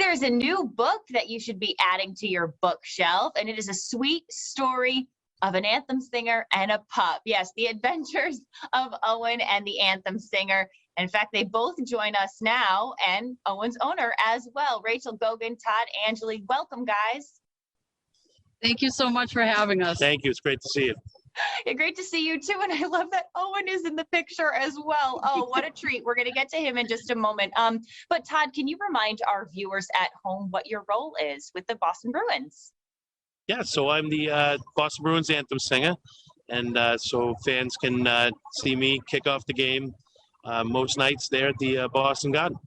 there's a new book that you should be adding to your bookshelf, and it is a sweet story of an anthem singer and a pup. Yes, the adventures of Owen and the anthem singer. In fact, they both join us now, and Owen's owner as well. Rachel Gogan, Todd Angeli, welcome, guys. Thank you so much for having us. Thank you. It's great to see you. Yeah, great to see you too. And I love that Owen is in the picture as well. Oh, what a treat. We're going to get to him in just a moment. But Todd, can you remind our viewers at home what your role is with the Boston Bruins? Yeah, so I'm the Boston Bruins anthem singer. And so fans can see me kick off the game most nights there at the Boston Garden.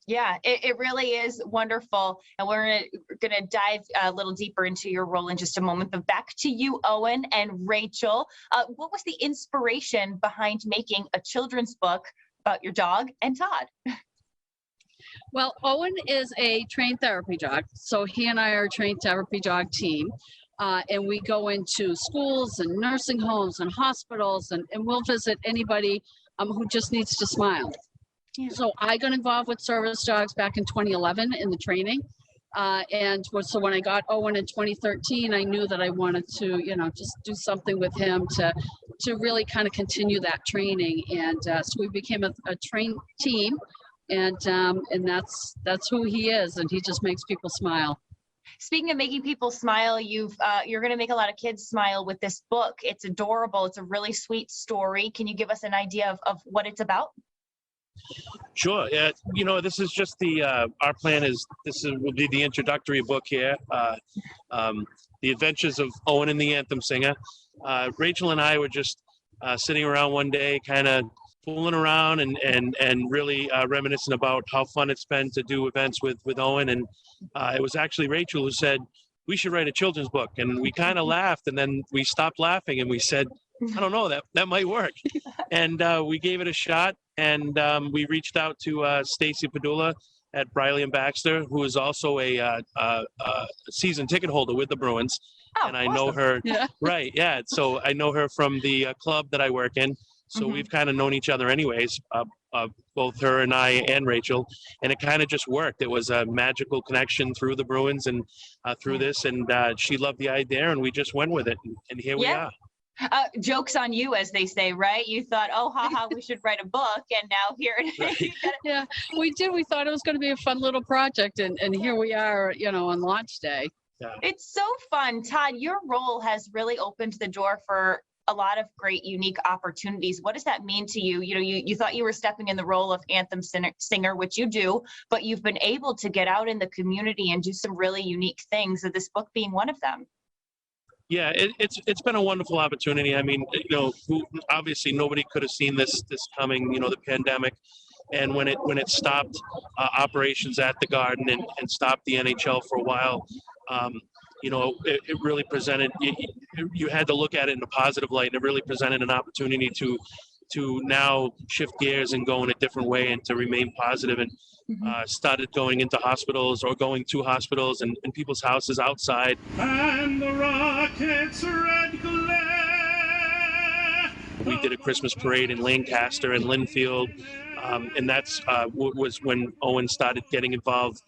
Yeah, it really is wonderful. And we're going to dive a little deeper into your role in just a moment. But back to you, Owen and Rachel. What was the inspiration behind making a children's book about your dog and Todd? Well, Owen is a trained therapy dog. So he and I are a trained therapy dog team. And we go into schools and nursing homes and hospitals, and we'll visit anybody who just needs to smile. Yeah. So I got involved with service dogs back in 2011 in the training. So when I got Owen in 2013, I knew that I wanted to, just do something with him to really kind of continue that training. And so we became a trained team, and that's who he is. And he just makes people smile. Speaking of making people smile, you're going to make a lot of kids smile with this book. It's adorable. It's a really sweet story. Can you give us an idea of what it's about? Sure. This is just our plan is will be the introductory book here. The Adventures of Owen and the Anthem Singer. Rachel and I were just sitting around one day, kind of fooling around and really reminiscing about how fun it's been to do events with Owen. And it was actually Rachel who said, we should write a children's book. And we kind of laughed, and then we stopped laughing and we said, I don't know, that might work. And we gave it a shot, and we reached out to Stacy Padula at Briley and Baxter, who is also a season ticket holder with the Bruins. Oh, and I awesome. know her, Yeah. Right, yeah. So I know her from the club that I work in. So we've kind of known each other anyways, both her and I and Rachel, and it kind of just worked. It was a magical connection through the Bruins and through this, and she loved the idea, and we just went with it, and here we are. Joke's on you, as they say, right? You thought, oh, haha, we should write a book, and now here it is. Right. Yeah, we did. We thought it was going to be a fun little project, and here we are, on launch day. Yeah. It's so fun. Todd, your role has really opened the door for a lot of great, unique opportunities. What does that mean to you? You thought you were stepping in the role of anthem singer, which you do, but you've been able to get out in the community and do some really unique things, this book being one of them. Yeah, it's been a wonderful opportunity. I mean, obviously nobody could have seen this coming, the pandemic. And when it stopped operations at the Garden and stopped the NHL for a while, it really presented, you had to look at it in a positive light, and it really presented an opportunity to now shift gears and go in a different way and to remain positive, and started going into hospitals or going to hospitals and people's houses outside. And the rockets red glare. We did a Christmas parade in Lancaster and Linfield. And that's was when Owen started getting involved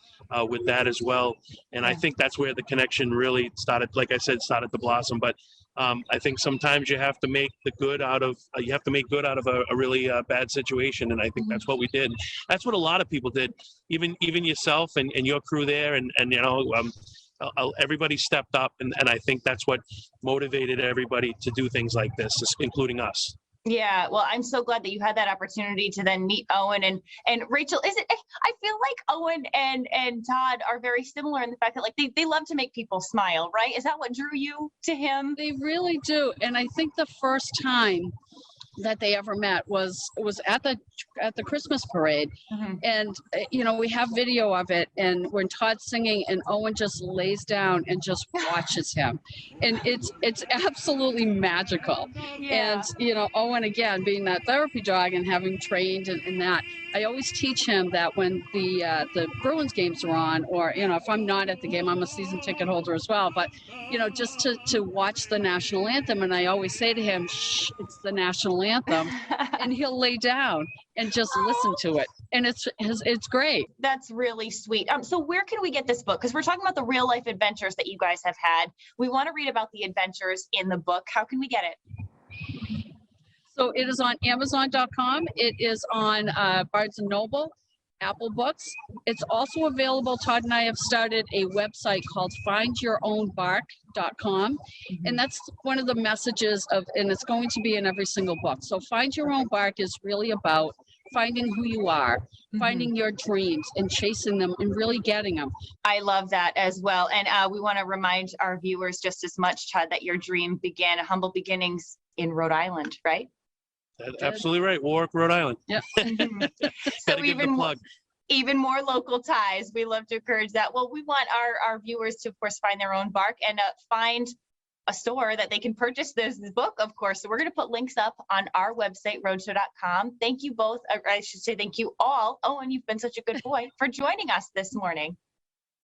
with that as well. And I think that's where the connection really started, like I said, started to blossom. But I think sometimes you have to make good out of a really bad situation. And I think that's what we did. That's what a lot of people did, even yourself and your crew there. And everybody stepped up. And I think that's what motivated everybody to do things like this, including us. Yeah, well, I'm so glad that you had that opportunity to then meet Owen and Rachel. I feel like Owen and Todd are very similar in the fact that they love to make people smile, right? Is that what drew you to him? They really do. And I think the first time that they ever met was at the Christmas parade. And we have video of it, and when Todd's singing and Owen just lays down and just watches him, and it's absolutely magical. Yeah. And Owen, again, being that therapy dog and having trained in that, I always teach him that when the Bruins games are on, or if I'm not at the game, I'm a season ticket holder as well, but just to watch the national anthem, and I always say to him, shh, it's the national anthem, and he'll lay down and just listen to it. And it's great. That's really sweet. So where can we get this book? Because we're talking about the real life adventures that you guys have had. We want to read about the adventures in the book. How can we get it? So it is on Amazon.com. It is on Barnes & Noble, Apple Books. It's also available. Todd and I have started a website called findyourownbark.com. And that's one of the messages and it's going to be in every single book. So Find Your Own Bark is really about finding who you are, finding your dreams and chasing them and really getting them. I love that as well. And we want to remind our viewers just as much, Todd, that your dream began humble beginnings in Rhode Island, right? That's absolutely right. Warwick, Rhode Island. Yep. So even more local ties. We love to encourage that. Well, we want our viewers to, of course, find their own bark and find a store that they can purchase this book, of course. So we're going to put links up on our website, roadshow.com. Thank you both. I should say thank you all. Owen, you've been such a good boy for joining us this morning.